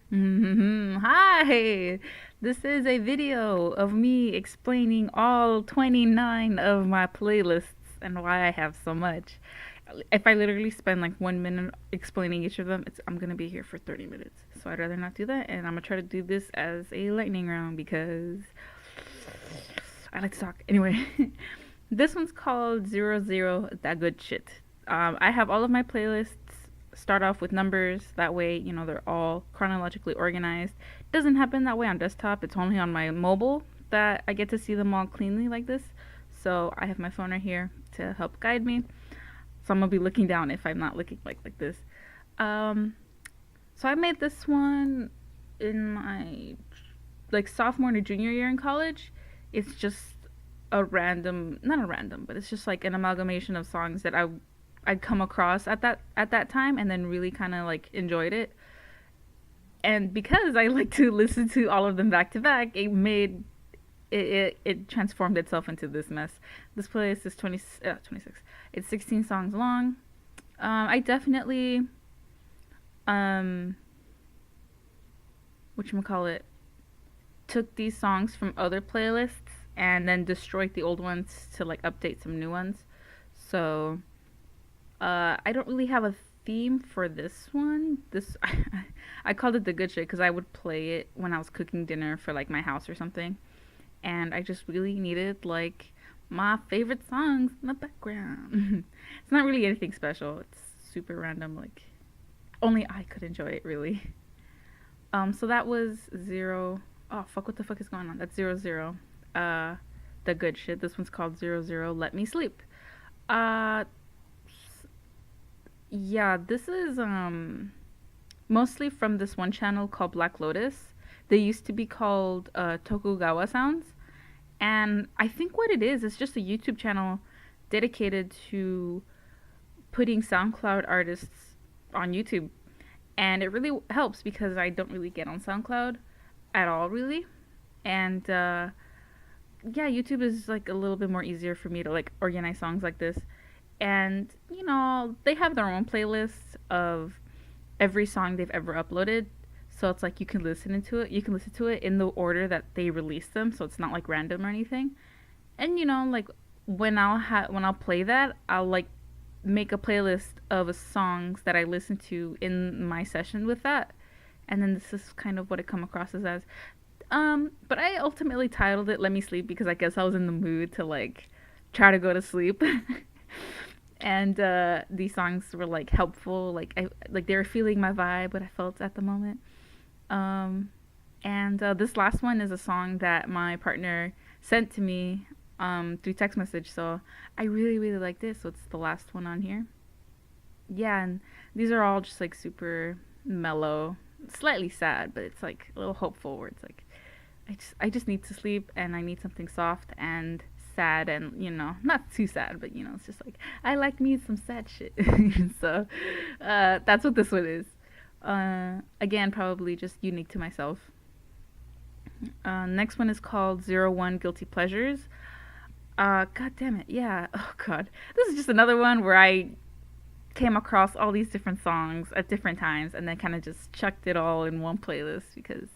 Hi! This is a video of me explaining all 29 of my playlists and why I have so much. If I literally spend like 1 minute explaining each of them, I'm gonna be here for 30 minutes. So I'd rather not do that, and I'm gonna try to do this as a lightning round because I like to talk. Anyway, this one's called Zero Zero That Good Shit. I have all of my playlists start off with numbers. That way, they're all chronologically organized. It doesn't happen that way on desktop. It's only on my mobile that I get to see them all cleanly like this. So I have my phone right here to help guide me. So I'm gonna be looking down if I'm not looking like this. Um, so I made this one in my like sophomore to junior year in college. It's just a random, not a random, but it's just like an amalgamation of songs that I'd come across at that time and then really kind of like enjoyed it. And because I like to listen to all of them back to back, it transformed itself into this mess. This playlist is 26. It's 16 songs long. I definitely um whatchamacallit took these songs from other playlists and then destroyed the old ones to like update some new ones. So I don't really have a theme for this one. This I called it the good shit because I would play it when I was cooking dinner for like my house or something, and I just really needed like my favorite songs in the background. It's not really anything special. It's super random. Like only I could enjoy it really. So that was zero. Oh fuck! What the fuck is going on? That's zero zero. Uh, the good shit. This one's called zero zero. Let me sleep. Uh, yeah, this is mostly from this one channel called Black Lotus. They used to be called Tokugawa Sounds, and I think what it is just a YouTube channel dedicated to putting SoundCloud artists on YouTube, and it really helps because I don't really get on SoundCloud at all, really, and yeah, YouTube is like a little bit more easier for me to like organize songs like this, and they have their own playlists of every song they've ever uploaded. So it's like you can listen to it in the order that they release them, so it's not like random or anything. And like when I'll play that, I'll like make a playlist of songs that I listen to in my session with that. And then this is kind of what it come across as. But I ultimately titled it "Let Me Sleep" because I guess I was in the mood to like try to go to sleep. And these songs were like helpful, like I like they were feeling my vibe, what I felt at the moment. Um, and this last one is a song that my partner sent to me through text message, so I really really like this. So it's the last one on here. Yeah, and these are all just like super mellow, slightly sad, but it's like a little hopeful. Where it's like I just need to sleep and I need something soft and sad and not too sad, but it's just like I like me some sad shit. So that's what this one is. Again, probably just unique to myself. Next one is called Zero One Guilty Pleasures. God damn it, yeah. Oh god, this is just another one where I came across all these different songs at different times and then kind of just chucked it all in one playlist because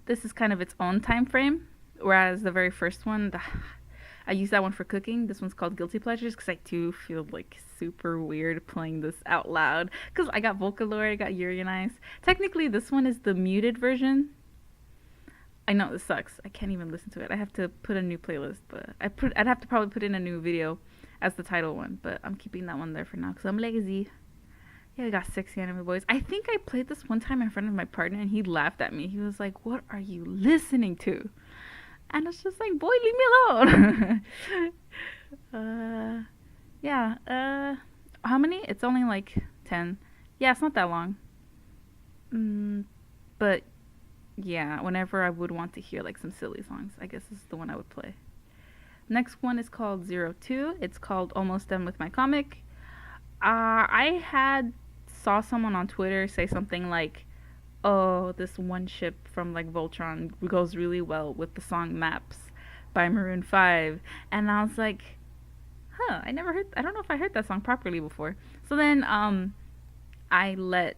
this is kind of its own time frame. Whereas the very first one, I use that one for cooking. This one's called Guilty Pleasures because I do feel like super weird playing this out loud. Because I got Vocaloid, I got Yuri on Ice. Technically, this one is the muted version. I know this sucks. I can't even listen to it. I have to put a new playlist, but I'd have to probably put in a new video as the title one. But I'm keeping that one there for now because I'm lazy. Yeah, I got sexy anime boys. I think I played this one time in front of my partner and he laughed at me. He was like, "What are you listening to?" And it's just like, boy, leave me alone. uh, yeah. How many? It's only like 10. Yeah, it's not that long. But yeah, whenever I would want to hear like some silly songs, I guess this is the one I would play. Next one is called Zero Two. It's called Almost Done with My Comic. I had saw someone on Twitter say something like, "Oh, this one ship from like Voltron goes really well with the song Maps by Maroon 5." And I was like, "Huh, I don't know if I heard that song properly before." So then I let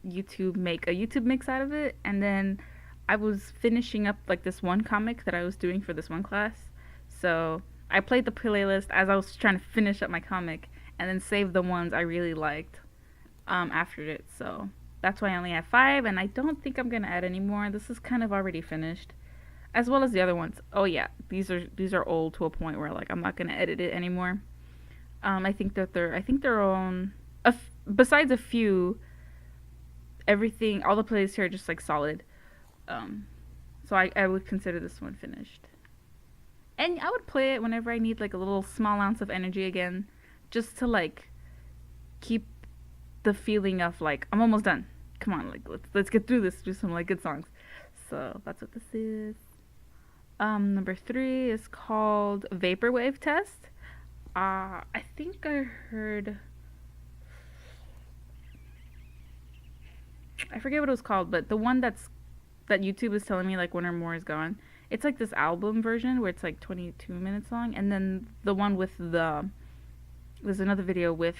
YouTube make a YouTube mix out of it, and then I was finishing up like this one comic that I was doing for this one class. So I played the playlist as I was trying to finish up my comic, and then saved the ones I really liked after it. So that's why I only have five, and I don't think I'm gonna add any more. This is kind of already finished, as well as the other ones. Oh yeah, these are old to a point where like I'm not gonna edit it anymore. I think they're on. Besides a few, everything, all the playlists here are just like solid. Um, so I would consider this one finished. And I would play it whenever I need like a little small ounce of energy again, just to like keep the feeling of like I'm almost done. Come on, like let's get through this. Do some like good songs. So that's what this is. Number three is called Vaporwave Test. I think I heard. I forget what it was called, but the one that YouTube is telling me like one or more is gone. It's like this album version where it's like 22 minutes long, and then the one with there's another video with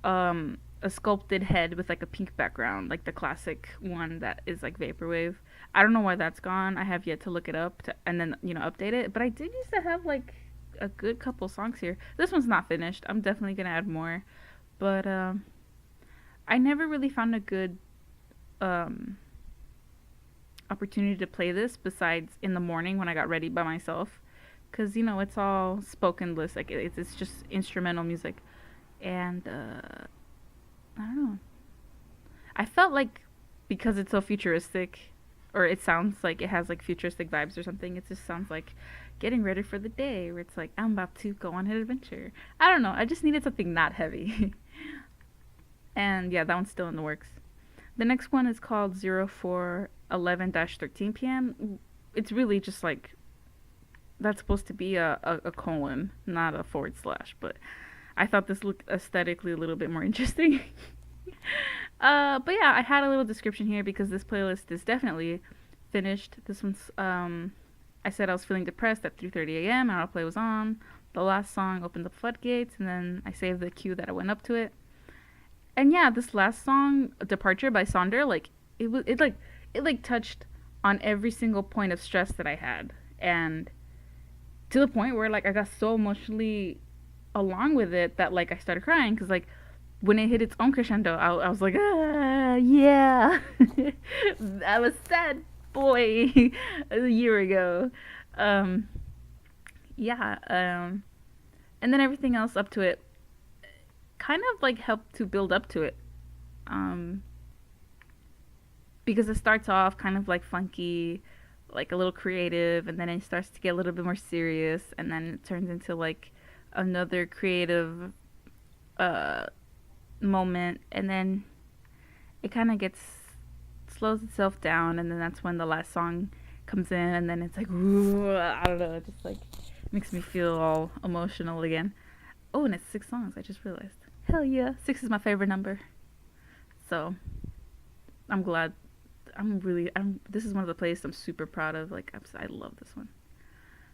a sculpted head with like a pink background, like the classic one that is like vaporwave. I don't know why that's gone. I have yet to look it up and then update it. But I did used to have like a good couple songs here. This one's not finished. I'm definitely gonna add more, but I never really found a good um opportunity to play this besides in the morning when I got ready by myself, because it's all spoken list, like it's just instrumental music, and I don't know. I felt like because it's so futuristic, or it sounds like it has like futuristic vibes or something. It just sounds like getting ready for the day, where it's like I'm about to go on an adventure. I don't know. I just needed something not heavy, and yeah, that one's still in the works. The next one is called 0411-13 p.m. It's really just like that's supposed to be a colon, not a forward slash, but I thought this looked aesthetically a little bit more interesting. But yeah, I had a little description here because this playlist is definitely finished. This one's I said I was feeling depressed at 3:30 a.m. and autoplay was on. The last song opened the floodgates, and then I saved the cue that I went up to it. And yeah, this last song, "Departure" by Sonder, like it touched on every single point of stress that I had, and to the point where like I got so emotionally along with it that like I started crying because like when it hit its own crescendo, I was like, ah, yeah, I was sad boy a year ago. Um, yeah, and then everything else up to it kind of like helped to build up to it. Um, because it starts off kind of like funky, like a little creative, and then it starts to get a little bit more serious, and then it turns into like another creative uh moment, and then it kind of gets slows itself down, and then that's when the last song comes in, and then it's like ooh, I don't know, it just like makes me feel all emotional again. Oh, and it's 6 songs. I just realized. Hell yeah, 6 is my favorite number. So I'm glad. This is one of the playlists I'm super proud of. Like I love this one.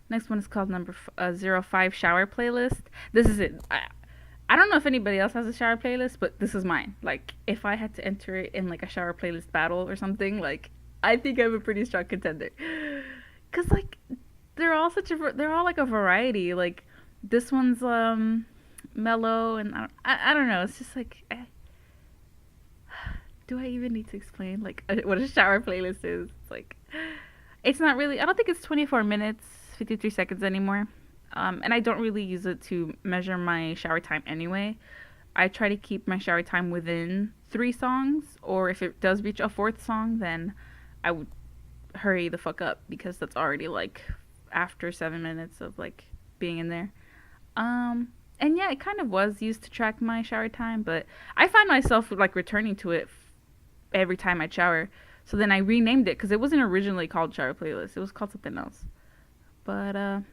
Next one is called number 05 shower playlist. This is it. I don't know if anybody else has a shower playlist, but this is mine. Like if I had to enter it in like a shower playlist battle or something, like I think I'm a pretty strong contender. Cause like they're all like a variety. Like this one's mellow, and I don't know. It's just like. Do I even need to explain like what a shower playlist is? It's like it's not really. I don't think it's 24 minutes 53 seconds anymore. And I don't really use it to measure my shower time anyway. I try to keep my shower time within 3 songs, or if it does reach a 4th song, then I would hurry the fuck up because that's already like after 7 minutes of like being in there. And yeah, it kind of was used to track my shower time, but I find myself like returning to it every time I shower. So then I renamed it because it wasn't originally called shower playlist. It was called something else. But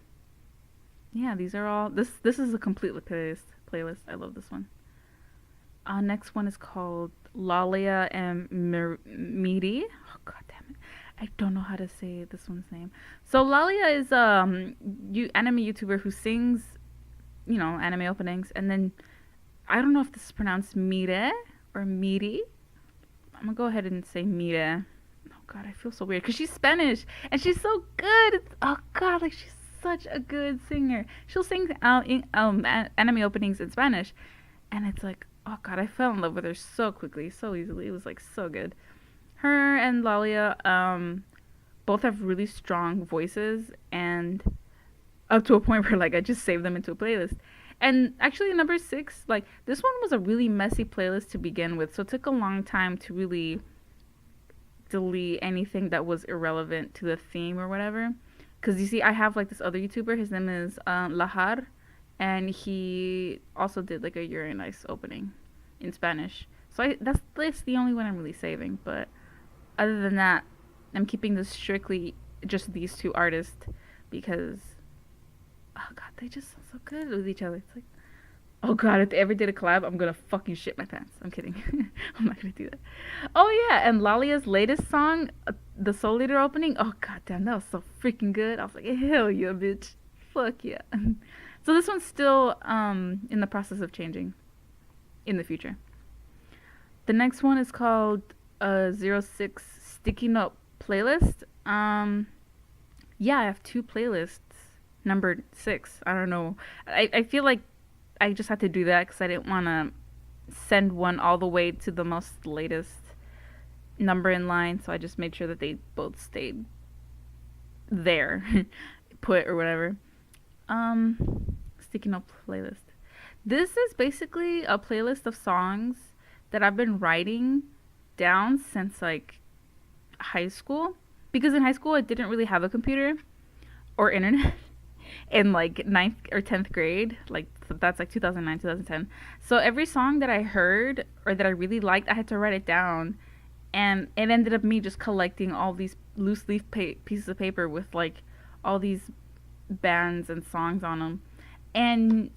yeah, these are all this is a complete playlist. I love this one. Next one is called Lalia and Miri. Oh god damn it. I don't know how to say this one's name. So Lalia is anime YouTuber who sings, anime openings, and then I don't know if this is pronounced Mire or Miri, I'm gonna go ahead and say Mira. Oh God, I feel so weird because she's Spanish and she's so good. Oh God, like she's such a good singer. She'll sing anime openings in Spanish, and it's like, oh God, I fell in love with her so quickly, so easily. It was like so good. Her and Lalia, both have really strong voices, and up to a point where like I just saved them into a playlist. And actually, number six, like this one was a really messy playlist to begin with, so it took a long time to really delete anything that was irrelevant to the theme or whatever. Because you see, I have like this other YouTuber. His name is Lahar, and he also did like a You're a Nice opening in Spanish. So that's the only one I'm really saving. But other than that, I'm keeping this strictly just these two artists because oh God, they just sound so good with each other. It's like, oh God, if they ever did a collab, I'm gonna fucking shit my pants. I'm kidding. I'm not gonna do that. Oh yeah, and Lalia's latest song, the Soul Leader opening. Oh God damn, that was so freaking good. I was like, hell yeah, bitch. Fuck yeah. So this one's still in the process of changing in the future. The next one is called 06 Sticky Note Playlist. Yeah, I have two playlists. Number 6. I don't know. I feel like I just had to do that because I didn't want to send one all the way to the most latest number in line. So I just made sure that they both stayed there, put or whatever. Sticky Note Playlist. This is basically a playlist of songs that I've been writing down since like high school. Because in high school I didn't really have a computer or internet. In like 9th or 10th grade, like that's like 2009 2010. So every song that I heard or that I really liked, I had to write it down, and it ended up me just collecting all these loose leaf pieces of paper with like all these bands and songs on them. And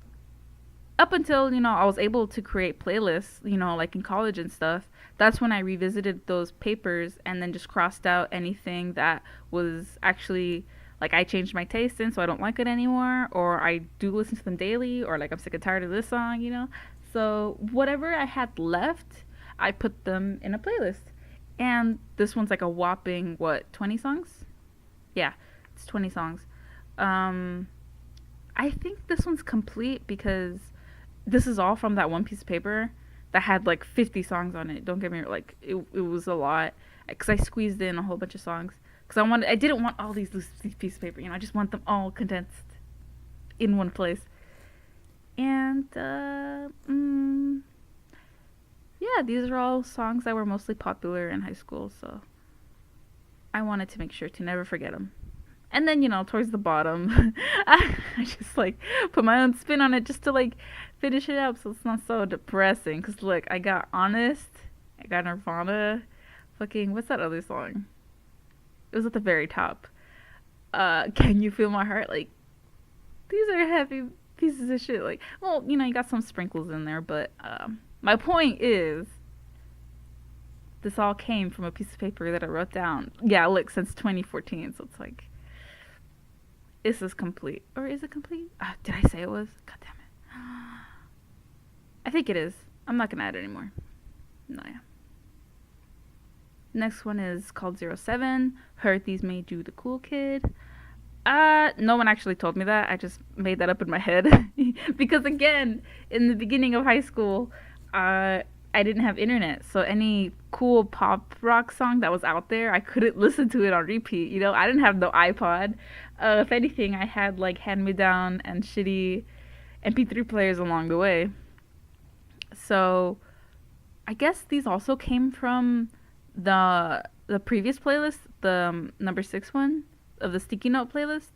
up until I was able to create playlists, like in college and stuff, that's when I revisited those papers and then just crossed out anything that was actually like I changed my taste in, so I don't like it anymore, or I do listen to them daily, or like I'm sick and tired of this song. So whatever I had left, I put them in a playlist. And this one's like a whopping 20 songs? Yeah, it's 20 songs. I think this one's complete because this is all from that one piece of paper that had like 50 songs on it. Don't get me wrong, like it was a lot because I squeezed in a whole bunch of songs. Because I didn't want all these pieces of paper, I just want them all condensed in one place. And yeah, these are all songs that were mostly popular in high school, so I wanted to make sure to never forget them. And then towards the bottom, I just like put my own spin on it just to like finish it up, so it's not so depressing. Cause look, I got Honest, I got Nirvana, fucking what's that other song? It was at the very top. Can You Feel My Heart? Like, these are heavy pieces of shit. Like, well, you got some sprinkles in there, but my point is, this all came from a piece of paper that I wrote down. Yeah, look, since 2014, so it's like, this is complete. Or is it complete? Did I say it was? God damn it. I think it is. I'm not gonna add it anymore. No, yeah. Next one is called 07. Heard These Made You the Cool Kid. No one actually told me that. I just made that up in my head. Because again, in the beginning of high school, I didn't have internet. So any cool pop rock song that was out there, I couldn't listen to it on repeat. I didn't have no iPod. If anything, I had like hand-me-down and shitty MP3 players along the way. So I guess these also came from the previous playlist, the number 6 one of the Sticky Note playlist.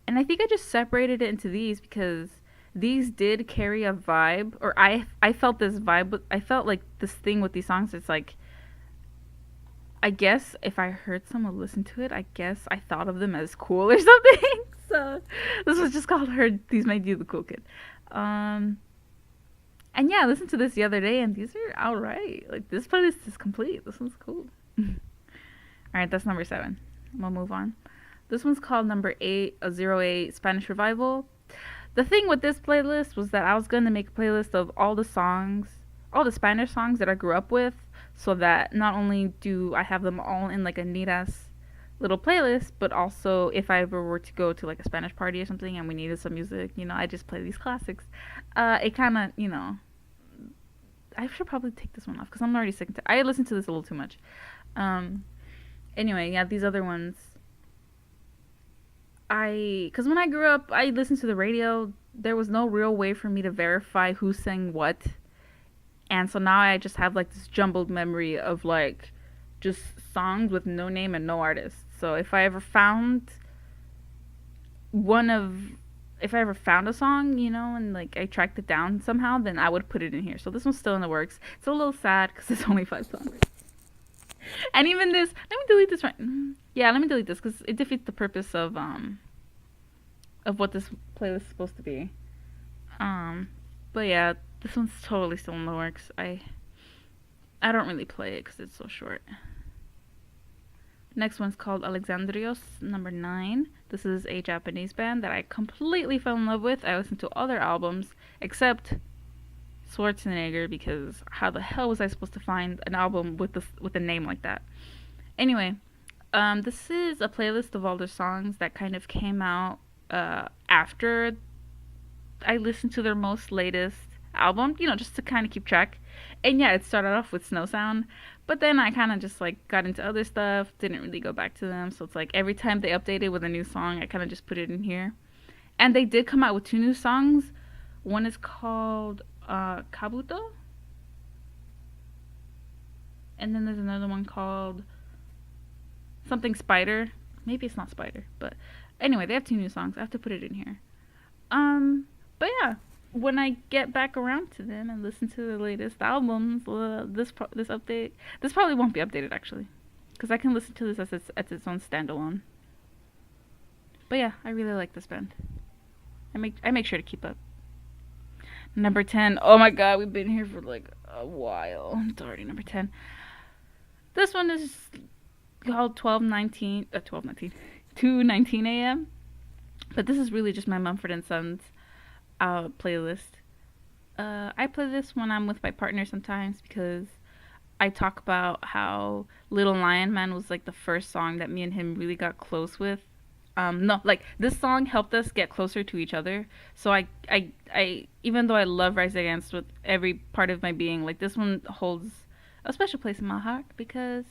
And I think I just separated it into these because these did carry a vibe, or I felt this vibe. I felt like this thing with these songs. It's like, I guess if I heard someone listen to it, I guess I thought of them as cool or something. So this was just called Heard These Made You the Cool Kid. And yeah, I listened to this the other day, and these are alright. Like, this playlist is complete. This one's cool. Alright, that's number 7. We'll move on. This one's called number 8, a 08 Spanish Revival. The thing with this playlist was that I was going to make a playlist of all the songs, all the Spanish songs that I grew up with. so that not only do I have them all in like a neat ass little playlist, but also if I ever were to go to like a Spanish party or something and we needed some music, I just play these classics. It kind of, I should probably take this one off because I'm already sick. I listen to this a little too much. Um, anyway, yeah, these other ones. Because when I grew up, I listened to the radio. There was no real way for me to verify who sang what. And so now I just have like this jumbled memory of like just songs with no name and no artist. So one of if I ever found a song, and like I tracked it down somehow, then I would put it in here. So this one's still in the works. It's a little sad because it's only 5 songs. And even this, let me delete this right. Yeah, let me delete this because it defeats the purpose of what this playlist is supposed to be. But yeah, this one's totally still in the works. I don't really play it because it's so short. Next one's called Alexandrios, number 9. This is a Japanese band that I completely fell in love with. I listened to all their albums except Schwarzenegger because how the hell was I supposed to find an album with a name like that? Anyway, this is a playlist of all their songs that kind of came out after I listened to their most latest album, just to kind of keep track. And yeah, it started off with Snow Sound, but then I kind of just like got into other stuff, didn't really go back to them. So it's like every time they updated with a new song, I kind of just put it in here. And they did come out with 2 new songs. One is called Kabuto, and then there's another one called something Spider. Maybe it's not Spider, but anyway, they have 2 new songs. I have to put it in here. But yeah, when I get back around to them and listen to the latest albums, this probably won't be updated actually, because I can listen to this as its own standalone. But yeah, I really like this band. I make sure to keep up. Number 10. Oh my god, we've been here for like a while. It's already number 10. This one is called 2:19 a.m. But this is really just my Mumford & Sons playlist. I play this when I'm with my partner sometimes because I talk about how Little Lion Man was like the first song that me and him really got close with. No, like this song helped us get closer to each other. So I even though I love Rise Against with every part of my being, like this one holds a special place in my heart because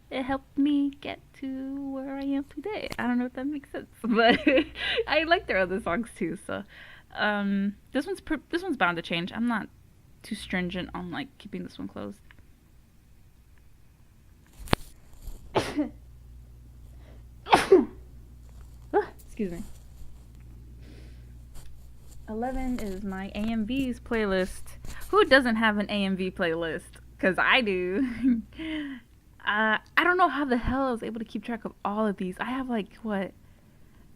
it helped me get to where I am today. I don't know if that makes sense, but I like their other songs too. So, this one's bound to change. I'm not too stringent on like keeping this one closed. Excuse me. 11 is my AMVs playlist. Who doesn't have an AMV playlist? Because I do. I don't know how the hell I was able to keep track of all of these. I have like, what?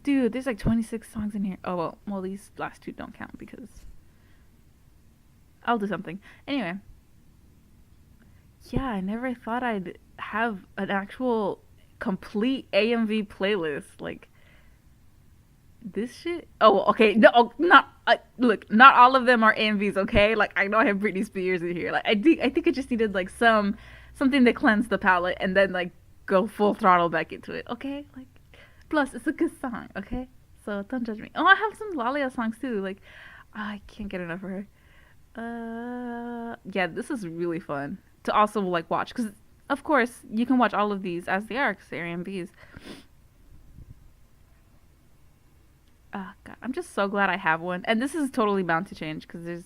Dude, there's like 26 songs in here. Oh, well, these last 2 don't count because I'll do something. Anyway. Yeah, I never thought I'd have an actual complete AMV playlist. Like, this shit. Oh, okay. No, not look. Not all of them are AMVs. Okay, like I know I have Britney Spears in here. Like I think I just needed like something to cleanse the palate and then like go full throttle back into it. Okay, like plus it's a good song. Okay, so don't judge me. Oh, I have some Lalia songs too. Like I can't get enough of her. Yeah, this is really fun to also like watch because of course you can watch all of these as they are because they're AMVs. Oh, God. I'm just so glad I have one. And this is totally bound to change because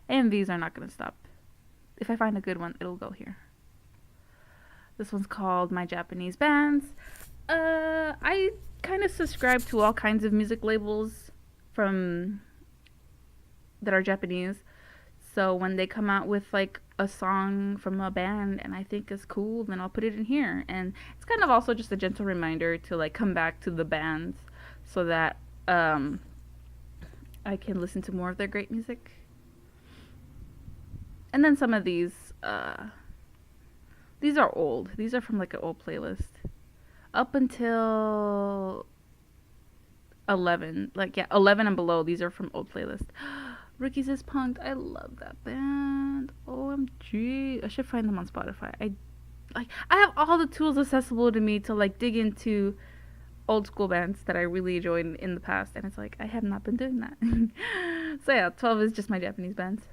AMVs are not going to stop. If I find a good one, it'll go here. This one's called My Japanese Bands. I kind of subscribe to all kinds of music labels that are Japanese. So when they come out with like a song from a band and I think is cool, then I'll put it in here. And it's kind of also just a gentle reminder to like come back to the bands so that I can listen to more of their great music. And then some of these are old. These are from like an old playlist. Up until 11. Like, yeah, 11 and below, these are from old playlist. Rookies is Punked. I love that band. OMG. I should find them on Spotify. I have all the tools accessible to me to like dig into old school bands that I really enjoyed in the past, and it's like I have not been doing that. So yeah, 12 is just my Japanese bands.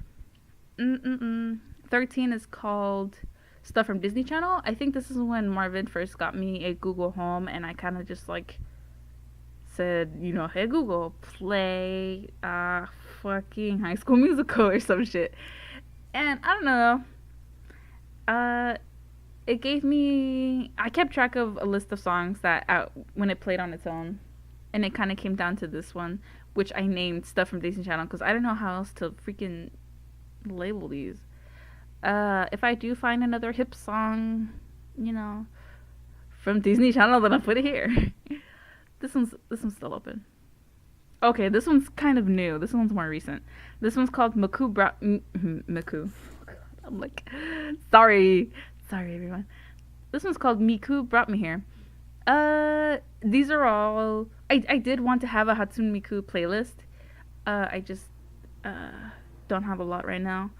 13 is called Stuff from Disney Channel. I think this is when Marvin first got me a Google Home, and I kind of just like said, hey Google, play fucking High School Musical or some shit. And I don't know. It gave me. I kept track of a list of songs that when it played on its own, and it kind of came down to this one, which I named Stuff from Disney Channel because I don't know how else to freaking label these. If I do find another hip song, from Disney Channel, then I'll put it here. This one's still open. Okay, this one's kind of new. This one's more recent. This one's called Miku. I'm like, sorry everyone. This one's called Miku Brought Me Here. These are all. I did want to have a Hatsune Miku playlist. I just don't have a lot right now,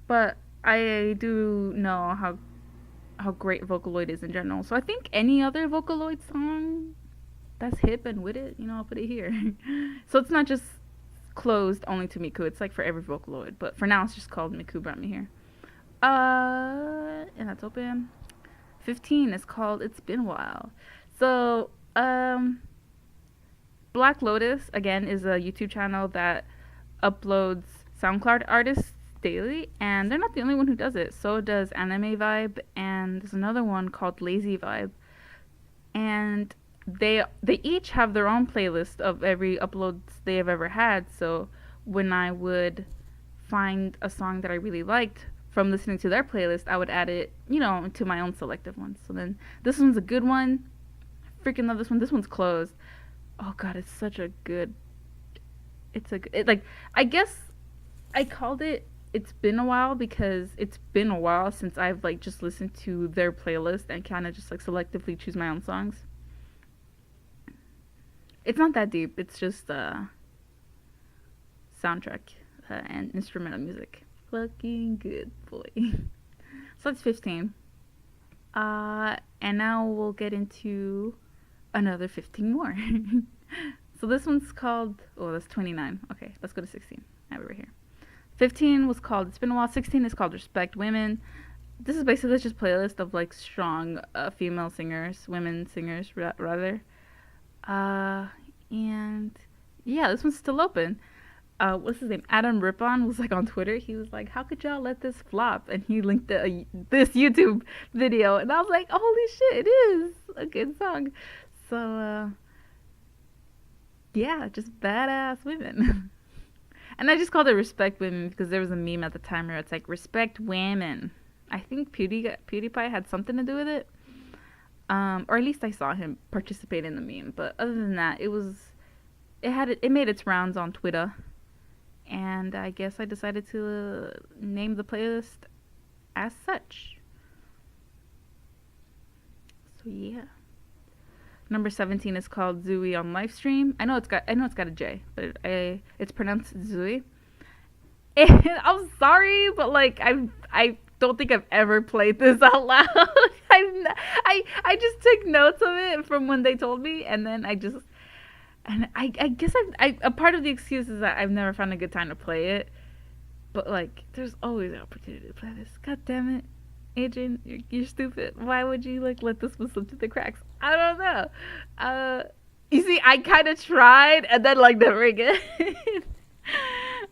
but I do know how great Vocaloid is in general. So I think any other Vocaloid song that's hip and with it, I'll put it here. So it's not just closed only to Miku. It's like for every Vocaloid, but for now it's just called Miku Brought Me Here. And that's open. 15 is called It's Been a While. So, Black Lotus, again, is a YouTube channel that uploads SoundCloud artists daily, and they're not the only one who does it. So does Anime Vibe, and there's another one called Lazy Vibe. And they each have their own playlist of every uploads they have ever had. So when I would find a song that I really liked from listening to their playlist, I would add it, to my own selective ones. So then this one's a good one. Freaking love this one. This one's closed. Oh god, it's such a good. I guess I called it It's Been a While because it's been a while since I've like just listened to their playlist and kind of just like selectively choose my own songs. It's not that deep. It's just soundtrack and instrumental music. Fucking good, boy. So that's 15. And now we'll get into another 15 more. So this one's called, that's 29. Okay, let's go to 16. I have it right here. 15 was called It's Been a While. 16 is called Respect Women. This is basically just a playlist of like strong female singers, women singers rather. And yeah, this one's still open. What's his name? Adam Rippon was like on Twitter. He was like, "How could y'all let this flop?" And he linked this YouTube video, and I was like, "Holy shit, it is a good song." So yeah, just badass women. And I just called it Respect Women because there was a meme at the time where it's like Respect Women. I think PewDiePie had something to do with it, or at least I saw him participate in the meme. But other than that, it made its rounds on Twitter. And I guess I decided to name the playlist as such. So yeah. Number 17 is called Zooey on Livestream. I know it's got a J, but it's pronounced Zooey. And I'm sorry, but like I don't think I've ever played this out loud. I just took notes of it from when they told me, and then I guess a part of the excuse is that I've never found a good time to play it. But like, there's always an opportunity to play this. God damn it, Adrian, you're stupid. Why would you like let this one slip through the cracks? I don't know. You see, I kind of tried and then like never again.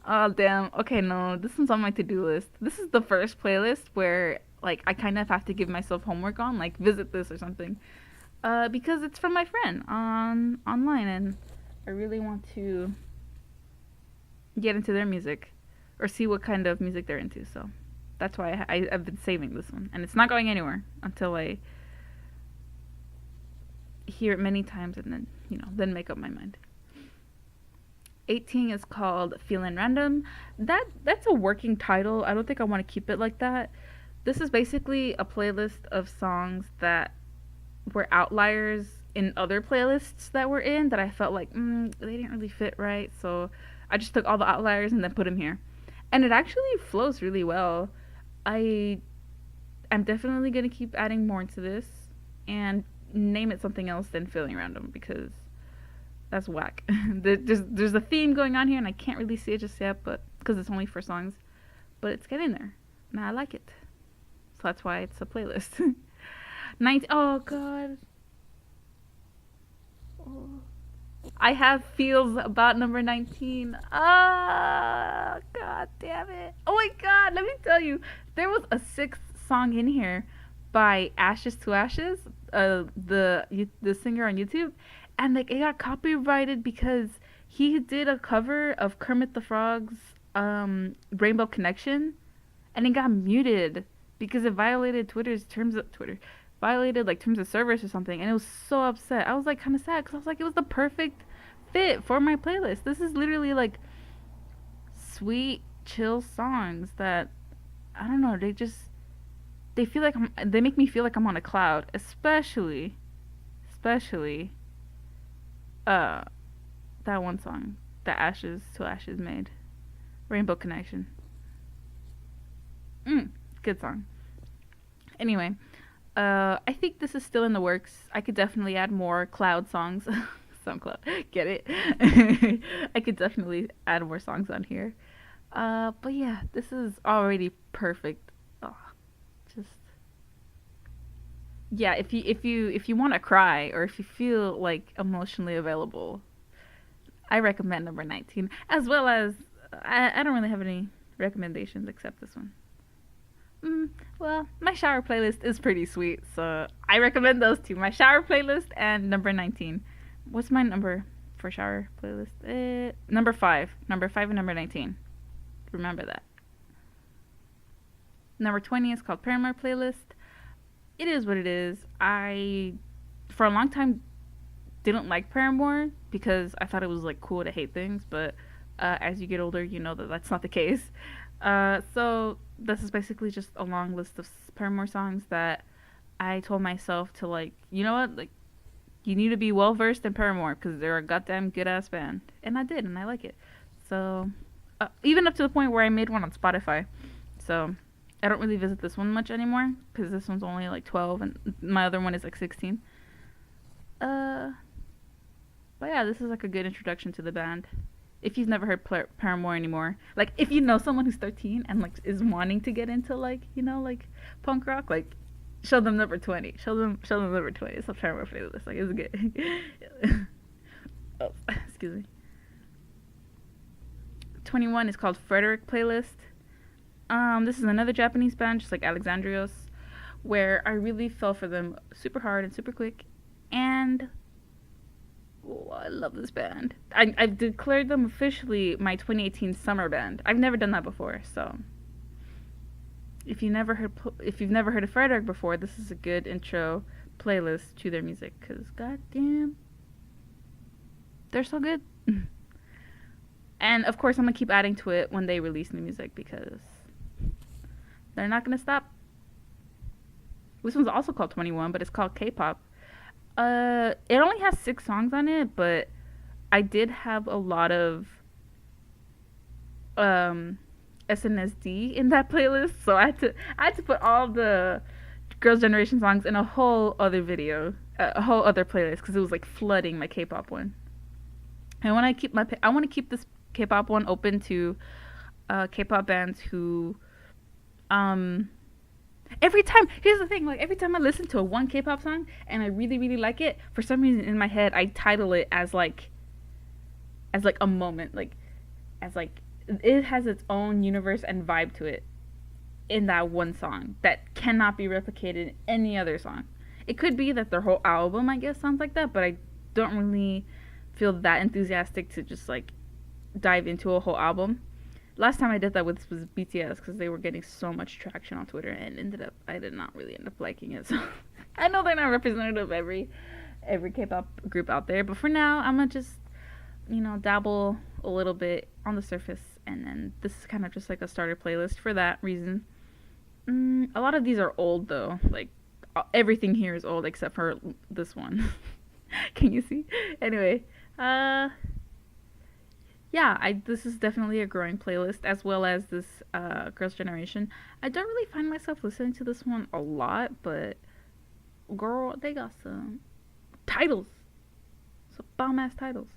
Oh damn. Okay, no, this one's on my to-do list. This is the first playlist where like I kind of have to give myself homework on, like visit this or something. Because it's from my friend online, and I really want to get into their music or see what kind of music they're into. So that's why I've been saving this one, and it's not going anywhere until I hear it many times and then then make up my mind. 18 is called Feelin' Random. That's a working title. I don't think I want to keep it like that. This is basically a playlist of songs that were outliers in other playlists that we're in that I felt like they didn't really fit right, so I just took all the outliers and then put them here, and it actually flows really well. I am definitely gonna keep adding more to this and name it something else than feeling random because that's whack. There's a theme going on here and I can't really see it just yet, but because it's only 4 songs, but it's getting there and I like it, so that's why it's a playlist. 19. Oh god. Oh. I have feels about number 19. Ah, god damn it. Oh my god, let me tell you, there was a 6th song in here by Ashes to Ashes, the singer on YouTube, and like it got copyrighted because he did a cover of Kermit the Frog's Rainbow Connection, and it got muted because it violated Twitter's terms of Twitter violated like terms of service or something, and it was so upset. I was like kind of sad because I was like, it was the perfect fit for my playlist. This is literally like sweet, chill songs that I don't know. They feel like they make me feel like I'm on a cloud, especially uh that one song that Ashes to Ashes made, Rainbow Connection. Good song. Anyway, I think this is still in the works. I could definitely add more cloud songs. SoundCloud, get it? I could definitely add more songs on here. But yeah, this is already perfect. Oh, just yeah. If you want to cry or if you feel like emotionally available, I recommend number 19. As well as I don't really have any recommendations except this one. Well, my shower playlist is pretty sweet, so I recommend those two. My shower playlist and number 19. What's my number for shower playlist? Number 5. Number 5 and number 19. Remember that. Number 20 is called Paramore playlist. It is what it is. I, for a long time, didn't like Paramore because I thought it was like cool to hate things, but as you get older, you know that that's not the case. So this is basically just a long list of Paramore songs that I told myself to like, you know what, like you need to be well versed in Paramore because they're a goddamn good ass band, and I did, and I like it. So even up to the point where I made one on Spotify. So I don't really visit this one much anymore because this one's only like 12 and my other one is like 16. But yeah, this is like a good introduction to the band. If you've never heard Paramore anymore, like if you know someone who's 13 and like is wanting to get into like, you know, like punk rock, like show them number 20. Show them number 20. It's a Paramore playlist. Like it's good. Oh, excuse me. 21 is called Frederick playlist. This is another Japanese band, just like Alexandrios, where I really fell for them super hard and super quick, and oh, I love this band. I've declared them officially my 2018 summer band. I've never done that before, so if you've never heard of Frederick before, this is a good intro playlist to their music. Cause goddamn, they're so good. And of course, I'm gonna keep adding to it when they release new music because they're not gonna stop. This one's also called 21, but it's called K-pop. It only has 6 songs on it, but I did have a lot of SNSD in that playlist, so I had to put all the Girls' Generation songs in a whole other video, a whole other playlist, because it was like flooding my K-pop one. I want to keep this K-pop one open to K-pop bands who every time, here's the thing, like every time I listen to a one K-pop song and I really really like it, for some reason in my head I title it as like a moment, like as like it has its own universe and vibe to it in that one song that cannot be replicated in any other song. It could be that their whole album, I guess, sounds like that, but I don't really feel that enthusiastic to just like dive into a whole album. Last time I did that was BTS because they were getting so much traction on Twitter, and I did not really end up liking it. So I know they're not representative of every K-pop group out there, but for now I'm gonna just, you know, dabble a little bit on the surface, and then this is kind of just like a starter playlist for that reason. A lot of these are old though, like everything here is old except for this one. Can you see? Anyway, yeah, yeah, I this is definitely a growing playlist as well as this Girls' Generation. I don't really find myself listening to this one a lot, but girl, they got some titles, some bomb ass titles.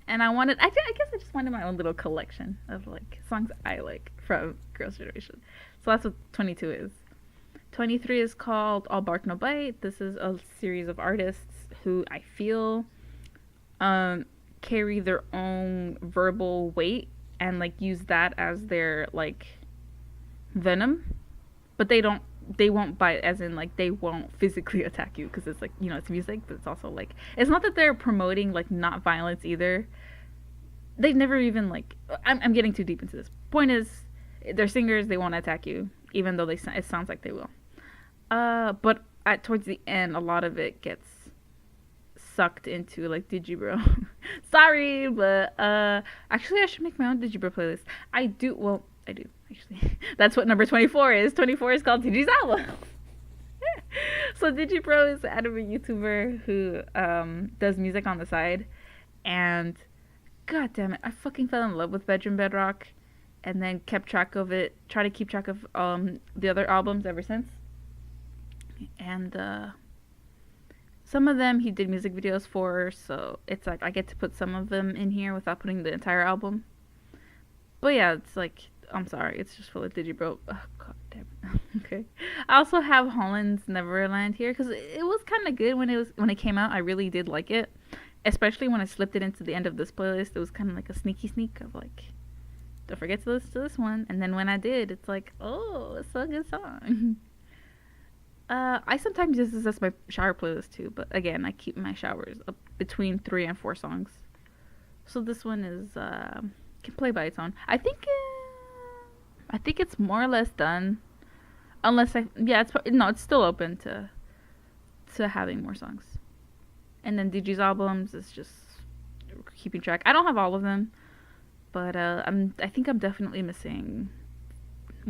And I guess I just wanted my own little collection of like songs I like from Girls' Generation. So that's what 22 is. 23 is called All Bark No Bite. This is a series of artists who I feel um, carry their own verbal weight and like use that as their like venom, but they won't bite as in like they won't physically attack you because it's like it's music, but it's also like it's not that they're promoting like not violence either. They never even like I'm getting too deep into this. Point is, they're singers. They won't attack you, even though it sounds like they will. But towards the end, a lot of it gets sucked into like Digibro. Sorry, but actually I should make my own Digibro playlist. I do actually. That's what number 24 is. 24 is called Digi's album. So Digibro is an anime YouTuber who does music on the side, and god damn it, I fucking fell in love with Bedroom Bedrock, and then try to keep track of the other albums ever since. And some of them he did music videos for, so it's like I get to put some of them in here without putting the entire album. But yeah, it's like I'm sorry, it's just full of Digibro. Oh god damn it. Okay. I also have Holland's Neverland here because it was kind of good when it came out. I really did like it, especially when I slipped it into the end of this playlist. It was kind of like a sneaky sneak of like, don't forget to listen to this one. And then when I did, it's like, oh, it's a good song. I sometimes use this as my shower playlist too, but again, I keep my showers up between 3 and 4 songs. So this one is can play by its own. I think it's more or less done, unless it's still open to having more songs. And then DG's albums is just keeping track. I don't have all of them, but I think I'm definitely missing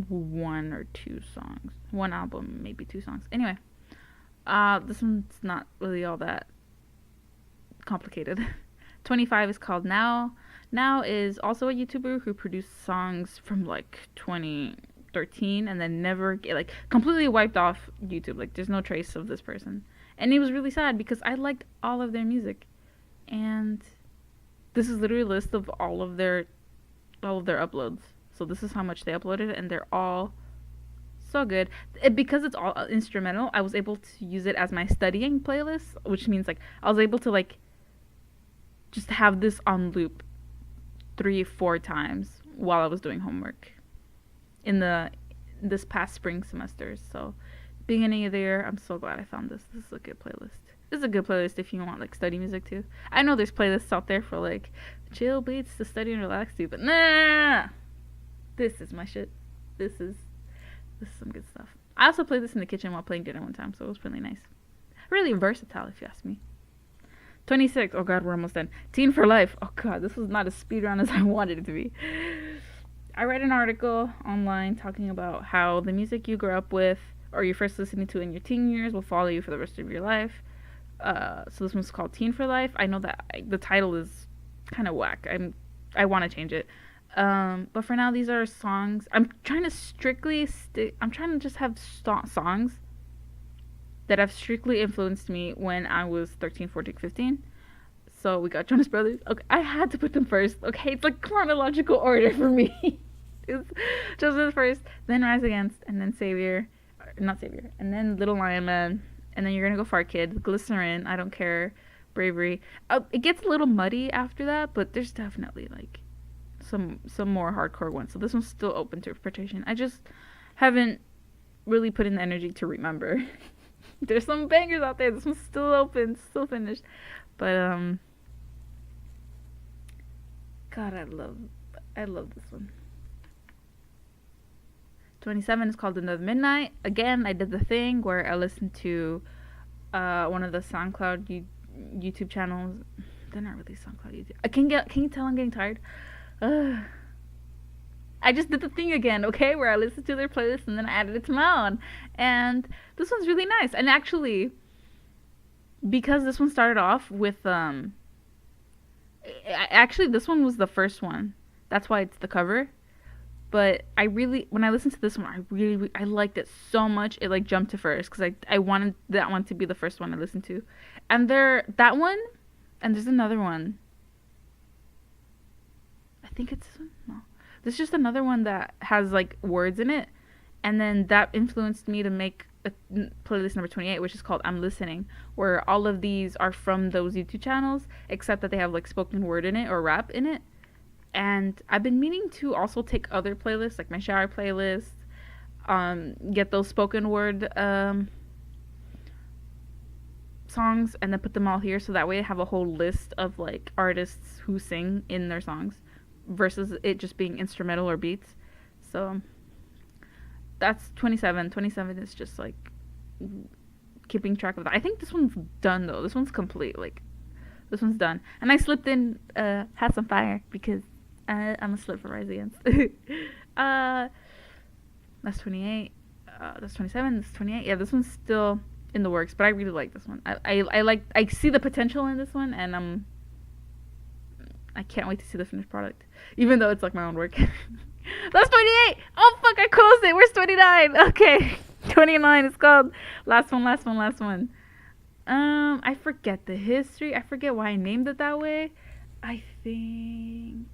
1 or 2 songs. 1 album, maybe 2 songs. Anyway, this one's not really all that complicated. 25 is called Now. Now is also a YouTuber who produced songs from like 2013 and then never like completely wiped off YouTube. Like there's no trace of this person. And it was really sad because I liked all of their music. And this is literally a list of all of their uploads. So this is how much they uploaded, and they're all so good. Because it's all instrumental, I was able to use it as my studying playlist, which means like I was able to like just have this on loop 3-4 times while I was doing homework in this past spring semester. So beginning of the year, I'm so glad I found this. This is a good playlist. This is a good playlist if you want like study music too. I know there's playlists out there for like chill beats to study and relax to, but nah. This is my shit. This is some good stuff. I also played this in the kitchen while playing dinner one time, so it was really nice. Really versatile, if you ask me. 26. Oh god, we're almost done. Teen for Life. Oh god, this was not as speedrun as I wanted it to be. I read an article online talking about how the music you grew up with or you're first listening to in your teen years will follow you for the rest of your life. So this one's called Teen for Life. I know that the title is kind of whack. I want to change it. But for now, these are songs. I'm trying to just have songs that have strictly influenced me when I was 13, 14, 15. So we got Jonas Brothers. Okay, I had to put them first. Okay, it's like chronological order for me. It's Jonas first, then Rise Against, and then Not Savior, and then Little Lion Man, and then you're gonna go Fart Kid, Glycerin, I Don't Care, Bravery. It gets a little muddy after that, but there's definitely like some more hardcore ones. So this one's still open to interpretation. I just haven't really put in the energy to remember. There's some bangers out there. This one's still open, still finished. But God, I love this one. 27 is called Another Midnight. Again, I did the thing where I listened to one of the SoundCloud YouTube channels. They're not really SoundCloud YouTube. Can you tell I'm getting tired? I just did the thing again, okay, where I listened to their playlist and then I added it to my own. And this one's really nice. And actually, because this one started off with Actually, this one was the first one. That's why it's the cover. But I really, when I listened to this one, I liked it so much. It like jumped to first because I wanted that one to be the first one I listened to. And that one, and there's another one. I think it's no. There's just another one that has like words in it, and then that influenced me to make a playlist number 28, which is called I'm Listening, where all of these are from those YouTube channels, except that they have like spoken word in it or rap in it. And I've been meaning to also take other playlists, like my shower playlist, get those spoken word songs, and then put them all here, so that way I have a whole list of like artists who sing in their songs, versus it just being instrumental or beats. So that's 27. 27 is just like keeping track of that. I think this one's done though. This one's complete. Like this one's done. And I slipped in Has Some Fire because I'm a slut for Rise Against. That's 28. That's 27. That's 28. Yeah, this one's still in the works, but I really like this one. I see the potential in this one, and I can't wait to see the finished product, even though it's like my own work. That's 28. Oh fuck, I closed it. Where's 29? Okay, 29. It's called Last One, Last One, Last One. I forget the history. I forget why I named it that way. I think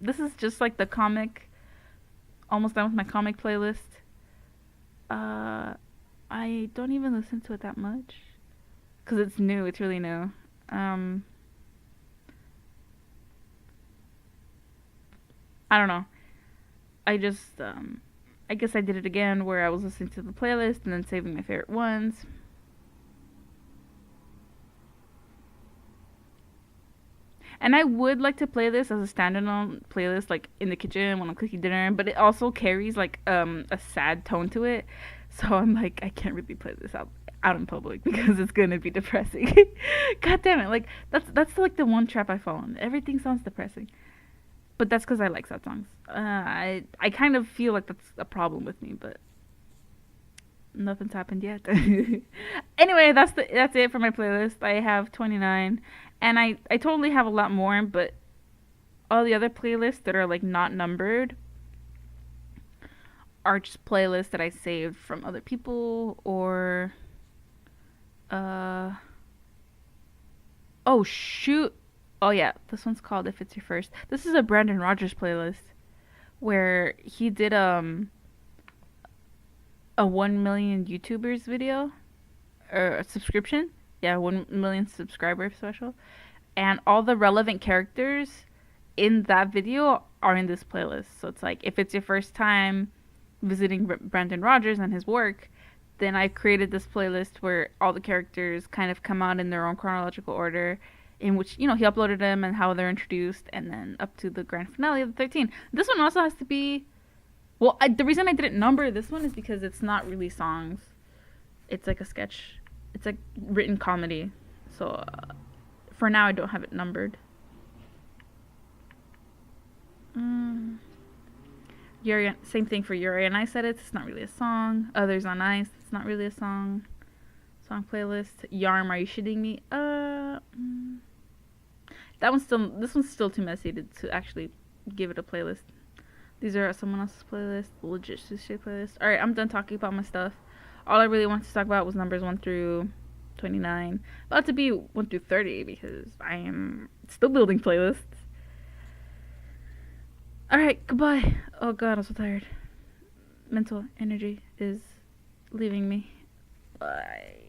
this is just like the comic. Almost done with my comic playlist. I don't even listen to it that much because it's new. It's really new. I don't know. I just I guess I did it again where I was listening to the playlist and then saving my favorite ones. And I would like to play this as a standalone playlist, like in the kitchen when I'm cooking dinner, but it also carries like a sad tone to it. So I'm like, I can't really play this out in public because it's gonna be depressing. God damn it! Like that's like the one trap I fall in. Everything sounds depressing, but that's because I like sad songs. I kind of feel like that's a problem with me, but nothing's happened yet. Anyway, that's it for my playlist. I have 29, and I totally have a lot more, but all the other playlists that are like not numbered are just playlists that I saved from other people or uh oh shoot. Oh yeah, this one's called If It's Your First. This is a Brandon Rodgers playlist where he did a 1 million YouTubers video or a subscription. Yeah, 1 million subscriber special. And all the relevant characters in that video are in this playlist. So it's like if it's your first time visiting Brandon Rodgers and his work, then I created this playlist where all the characters kind of come out in their own chronological order, in which, you know, he uploaded them and how they're introduced, and then up to the grand finale of the 13. This one also has to be, well, the reason I didn't number this one is because it's not really songs. It's like a sketch. It's like written comedy. So for now, I don't have it numbered. Yuri, same thing for Yuri and I said it. It's not really a song. Others on Ice. It's not really a song. Song playlist. Yarm, Are You Shitting Me? That one's still. This one's still too messy to actually give it a playlist. These are someone else's playlist. Legit sushi playlist. All right, I'm done talking about my stuff. All I really wanted to talk about was numbers 1 through 29. About to be 1 through 30 because I am still building playlists. Alright, goodbye. Oh god, I'm so tired. Mental energy is leaving me. Bye.